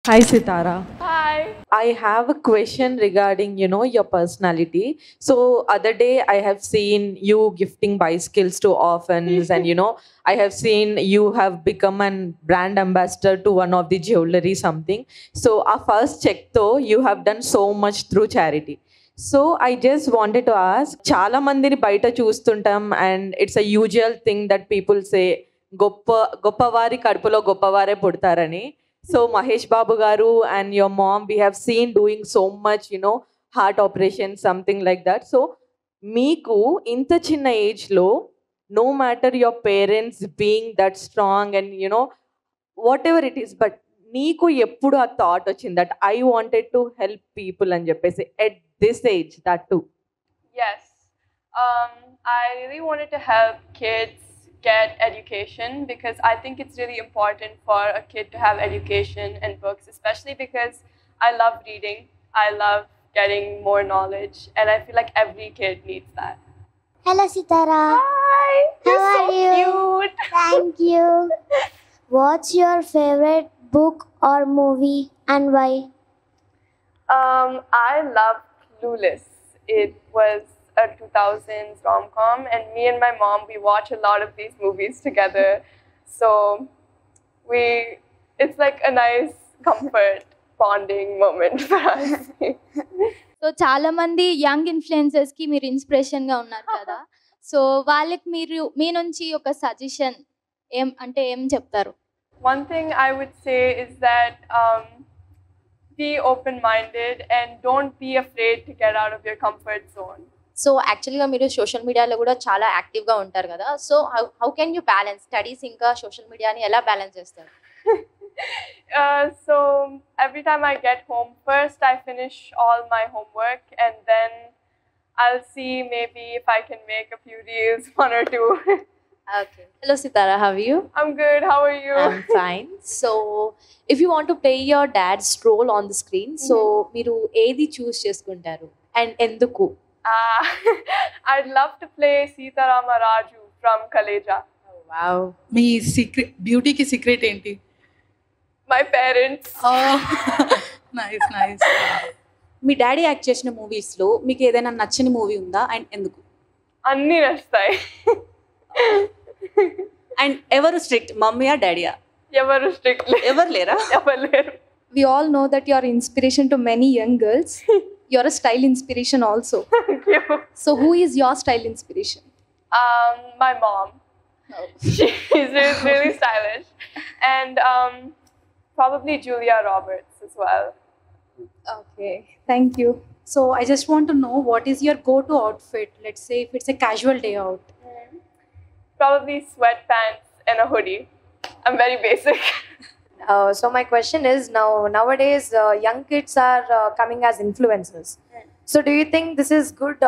Hi Sitara. Hi. I have a question regarding, your personality. So other day I have seen you gifting bicycles to orphans and I have seen you have become an brand ambassador to one of the jewelry something. So our first check though, you have done so much through charity. So I just wanted to ask, చాలా మందిని బయట చూస్తుంటాం and it's a usual thing that people say గొప్పవారి కడుపులో గొప్పవారే పుడతారని. So Mahesh Babu Garu and your mom, we have seen doing so much, heart operation, something like that. So Miku, inta chinna age lo, no matter your parents being that strong and whatever it is, but నీకు ఎప్పుడు ఆ thought వచ్చింది that I wanted to help people అని చెప్పేసి at this age that to Yes. I really wanted to help kids get education because I think it's really important for a kid to have education and books, especially because I love reading. I love getting more knowledge, and I feel like every kid needs that. Hello, Sitara. Hi. You're How so are you? cute. Thank you. What's your favorite book or movie and why? I love Clueless. It was a 2000s rom-com, and me and my mom, we watch a lot of these movies together. So we, it's like a nice comfort bonding moment for us. So చాలా మంది young influencers కి మీరు inspiration గా ఉన్నారు కదా so వాళ్ళకి మీరు మీ నుంచి ఒక సజెషన్ ఏం చెప్తారు One thing I would say is that be open-minded and don't be afraid to get out of your comfort zone. So యాక్చువల్గా మీరు సోషల్ మీడియాలో కూడా చాలా యాక్టివ్గా ఉంటారు కదా so how can you balance studies ఇంకా సోషల్ మీడియాని ఎలా బ్యాలెన్స్ చేస్తారు So every time I get home, first I finish all my homework and then I'll see maybe if I can make a few reels, one or two. Okay hello Sitara how you I'm good. How are you? I'm fine so if you want to play your dad's role on the screen so మీరు ఏది చూస్ చేసుకుంటారు and ఎందుకు Uh, I'd love to play Sita Rama Raju from Kaleja. Wow మీ secret బ్యూటీకి secret ఏంటి My parents. Nice nice మీ daddy act చేసిన మూవీస్లో మీకు ఏదైనా నచ్చని మూవీ ఉందా అండ్ ఎందుకు Anni nastai. అండ్ ఎవరు స్ట్రిక్ట్ మమ్మీయా డాడీయా Evaru strictly. ఎవరు లేరా Evaru. we all know that you are inspiration to many young girls you're a style inspiration also Thank you. so who is your style inspiration My mom. She's really stylish. And probably Julia Roberts as well. okay thank you so I just want to know what is your go to outfit let's say if it's a casual day out Probably sweatpants and a hoodie. I'm very basic. So my question is nowadays young kids are coming as influencers so do you think this is good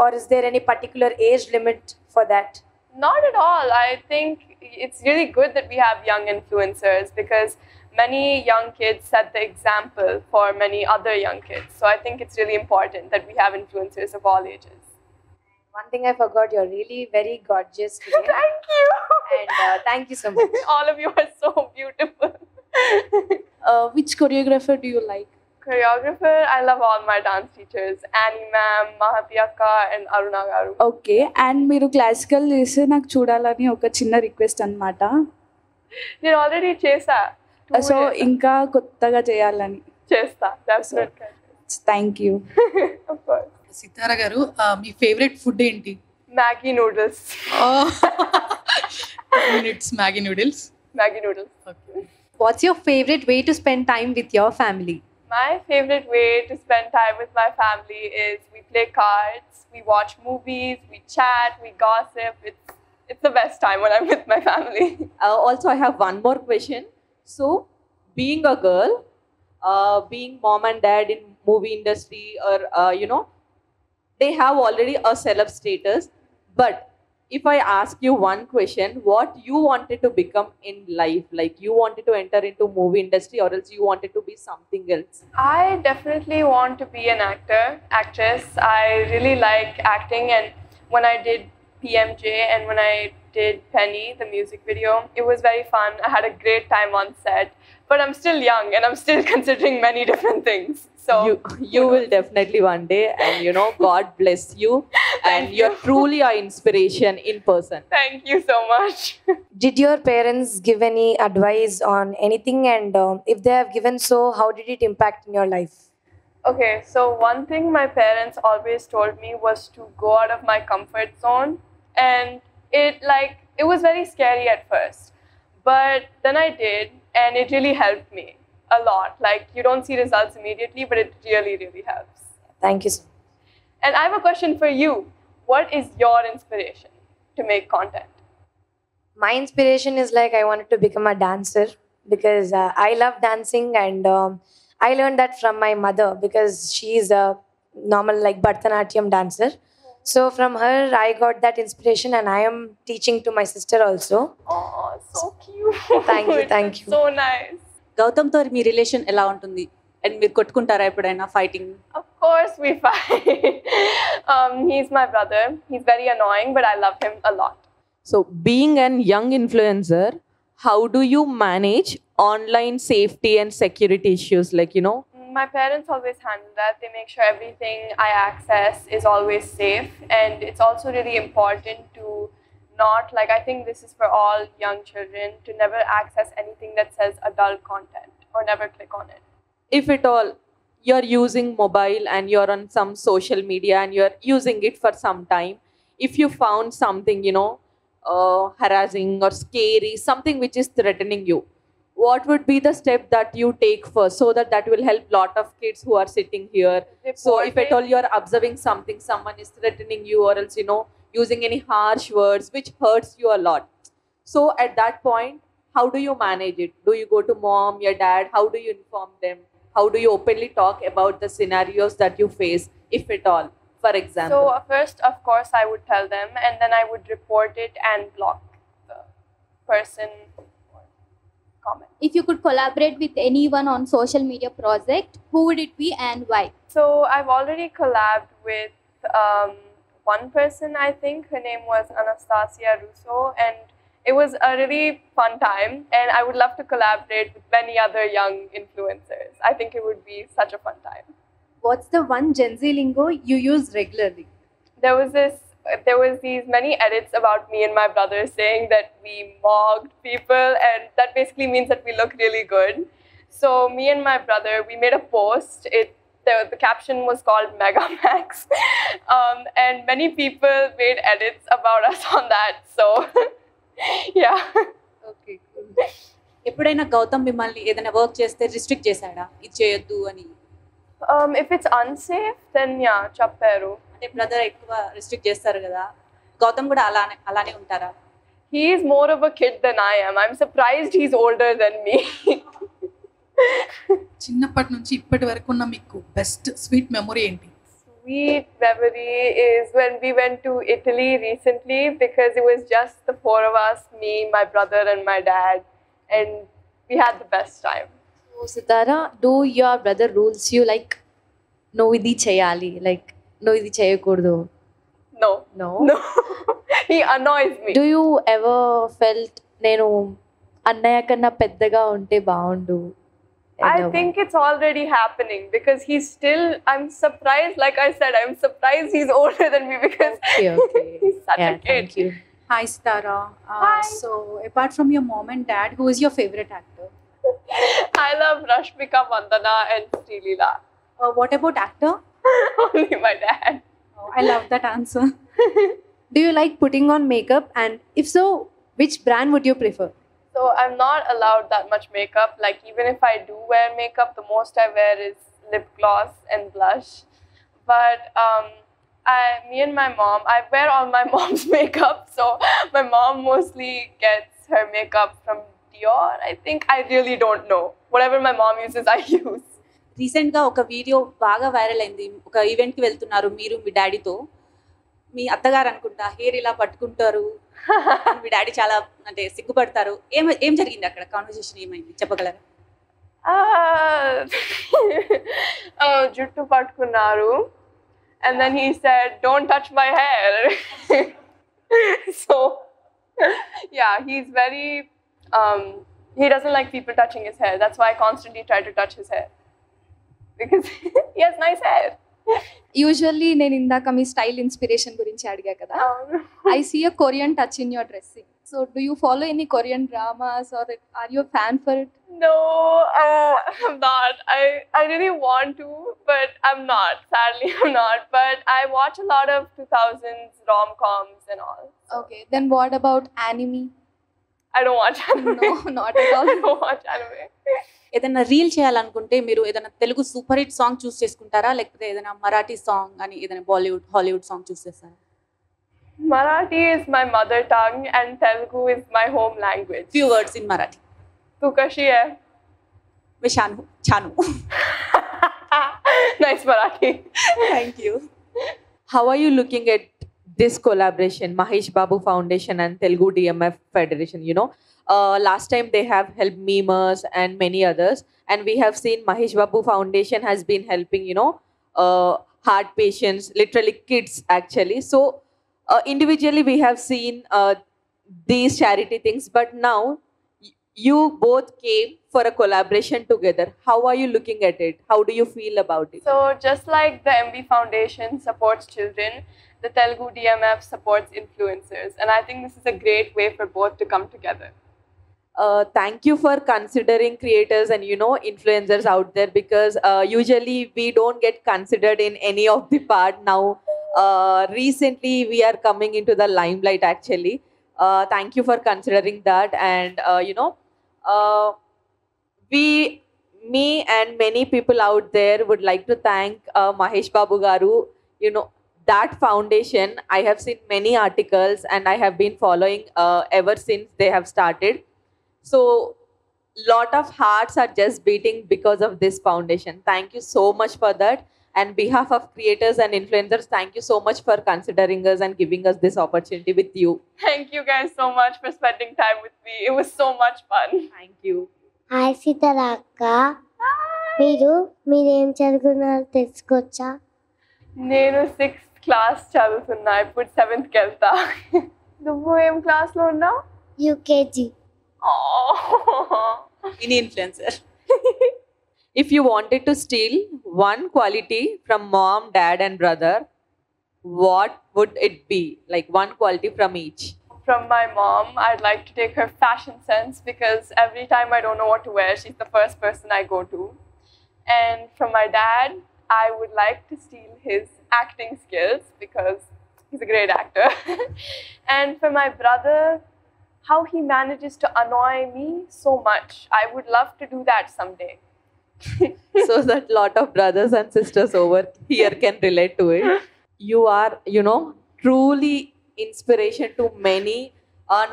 or is there any particular age limit for that Not at all. I think it's really good that we have young influencers because many young kids set the example for many other young kids. So I think it's really important that we have influencers of all ages. one thing I forgot you're really very gorgeous today Thank you. and thank you so much All of you are so beautiful. Which choreographer do you like Choreographer, I love all my dance teachers. Annie ma'am, Mahati akka and Aruna garu. Okay and మీరు classical చేస్తే నాకు చూడాలని ఒక చిన్న request అనమాట నేను already చేసా. So ఇంకా కొత్తగా చేయాలని చేస్తా. Definitely. Thank you Of course. సితారా గారు మీ ఫేవరెట్ ఫుడ్ ఏంటి Maggi noodles. It's Maggi noodles Maggi noodles. What's your favorite way to spend time with your family? My favorite way to spend time with my family is we play cards, we watch movies, we chat, we gossip. It's the best time when I'm with my family. Also I have one more question. So being a girl, being mom and dad in movie industry or they have already a celeb status, but if I ask you one question, what you wanted to become in life, like you wanted to enter into movie industry or else you wanted to be something else? I definitely want to be an actress. I really like acting, and when I did PMJ and when I did Penny, the music video. It was very fun. I had a great time on set. But I'm still young and I'm still considering many different things. So You will definitely one day, and God bless you. And you're truly our inspiration in person. thank you so much. Did your parents give any advice on anything? And if they have given so, how did it impact in your life? Okay, so one thing my parents always told me was to go out of my comfort zone. And it was very scary at first. But then I did, and it really helped me a lot. Like, you don't see results immediately, but it really, really helps. Thank you, sir. And I have a question for you. What is your inspiration to make content? My inspiration is like I wanted to become a dancer because I love dancing, and I learned that from my mother because she's a normal like Bharatanatyam dancer. So from her I got that inspiration, and I am teaching to my sister also. Oh, so cute. Thank you. So nice. గౌతమ్తో మీ relation ఎలా ఉంటుంది and మీరు కొట్టుకుంటారా ఎప్పుడైనా fighting? Of course we fight. He's my brother. He's very annoying, but I love him a lot. So, being an young influencer, how do you manage online safety and security issues? My parents always handle that. They make sure everything I access is always safe. And it's also really important to not, I think this is for all young children, to never access anything that says adult content or never click on it. If at all you're using mobile and you're on some social media and you're using it for some time, if you found something, harassing or scary, something which is threatening you, what would be the step that you take first so that will help lot of kids who are sitting here? So if at all you're observing something, someone is threatening you, or else using any harsh words which hurts you a lot, so at that point, how do you manage it? Do you go to mom, your dad? How do you inform them? How do you openly talk about the scenarios that you face, if at all, for example? So first, of course, I would tell them, and then I would report it and block the person or comment. If you could collaborate with anyone on social media project, who would it be and why? So I've already collabed with one person, I think. Her name was Anastasia Russo, and it was a really fun time, and I would love to collaborate with many other young influencers. I think it would be such a fun time. What's the one Gen Z lingo you use regularly? There was these many edits about me and my brother saying that we mocked people, and that basically means that we look really good. So me and my brother, we made a post. The caption was called Megamax, and many people made edits about us on that. So yeah. Okay, ఎప్పుడైనా గౌతమ్ మిమ్మల్ని ఏదైనా work చేస్తే restrict చేశాడా, ఇది చేయొద్దు అని? If it's unsafe, then yeah, chapperu. అంటే brother ఎక్కువ రిస్ట్రిక్ట్ చేస్తారు కదా, గౌతమ్ కూడా అలానే ఉంటారా? He is more of a kid than I am. I'm surprised he's older than me. చిన్నప్పటి నుంచి ఇప్పటి వరకు ఉన్న మీకు బెస్ట్ స్వీట్ మెమొరీ ఏంటి? Sweet memory is when we went to Italy recently, because it was just the four of us, me, my brother and my dad, and we had the best time. So Sitara, do your brother rules you like no idi cheyali, like no idi cheyakurdu? No. No. He annoys me. Do you ever felt nenu annaya kanna peddaga unte baagundu? I think it's already happening, because I'm surprised, like I said, I'm surprised he's older than me, because Okay. he's such a kid. Thank you. Hi, Sitara. Hi. So, apart from your mom and dad, who is your favorite actor? I love Rashmika Mandana and Srilila. What about actor? Only my dad. Oh, I love that answer. Do you like putting on makeup? And if so, which brand would you prefer? So I'm not allowed that much makeup. Like, even if I do wear makeup, the most I wear is lip gloss and blush. But me and my mom, I wear all my mom's makeup. So my mom mostly gets her makeup from Dior, I think. I really don't know. Whatever my mom uses, I use. రీసెంట్గా ఒక video బాగా viral అయింది. ఒక ఈవెంట్కి వెళ్తున్నారు మీరు మీ డాడీతో. మీ అత్తగారు అనుకుంటా హెయిర్ ఇలా పట్టుకుంటారు, మీ డాడీ చాలా అంటే సిగ్గుపడతారు. ఏం జరిగింది అక్కడ? కాన్వర్సేషన్ ఏమైంది చెప్పగలరా? Juttu patkunaru, and then he said, "Don't touch my hair." So Yeah, he's very. He doesn't like people touching his hair. That's why I constantly try to touch his hair because he has nice hair. Usually నేను ఇందాక మీ style inspiration గురించి అడిగా కదా I see a Korean touch in your dressing so do you follow any Korean dramas or are you fan for it No, I'm not. I really want to, but I'm not. Sadly, I'm not. But I watch a lot of 2000s rom-coms and all. Okay then what about anime I don't watch anime. No not at all I don't watch anime. ఏదైనా reel చేయాలనుకుంటే మీరు ఏదైనా Telugu super hit song choose చేసుకుంటారా లేకపోతే ఏదైనా Marathi song అని ఏదైనా Bollywood Hollywood song చూస్ చేస్తారా? Marathi is my mother tongue and Telugu is my home language. Few words in Marathi. Tu kashi hai? मैं Shanu छानू. Nice Marathi. Thank you. How are you looking at this collaboration, Mahesh Babu Foundation and Telugu DMF Federation? You know, last time they have helped memers and many others, and we have seen Mahesh Babu Foundation has been helping, you know, heart patients, literally kids actually. So individually we have seen these charity things, but now you both came for a collaboration together. How are you looking at it? How do you feel about it? So just like the MB Foundation supports children, the Telugu DMF supports influencers, and I think this is a great way for both to come together. Thank you for considering creators and, you know, influencers out there, because usually we don't get considered in any of the part. Now recently we are coming into the limelight actually. Thank you for considering that. And you know, me and many people out there would like to thank Mahesh Babu Garu. You know, that foundation, I have seen many articles and I have been following ever since they have started. So lot of hearts are just beating because of this foundation. Thank you so much for that. And behalf of creators and influencers, thank you so much for considering us and giving us this opportunity with you. Thank you guys so much for spending time with me. It was so much fun. Thank you. Hi Sitara అక్క మీరేం చదువుకున్నారో తెలుసుకోవచ్చా? నేను 6th class చదువుతున్నా, ఇప్పుడు 7th వెళ్తా. నువ్వు ఏం క్లాస్లో ఉన్నావు? UKG. Mini influencer. If you wanted to steal one quality from mom, dad and brother, what would it be? Like one quality from each. From my mom, I'd like to take her fashion sense, because every time I don't know what to wear, she's the first person I go to. And from my dad, I would like to steal his acting skills, because he's a great actor. And for my brother, how he manages to annoy me so much. I would love to do that someday. So that lot of brothers and sisters over here can relate to it. You are, you know, truly inspiration to many.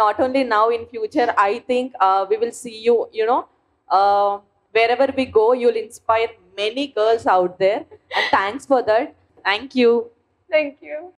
Not only now, in future, I think we will see you, you know, wherever we go, you'll inspire many girls out there. And thanks for that. Thank you. Thank you.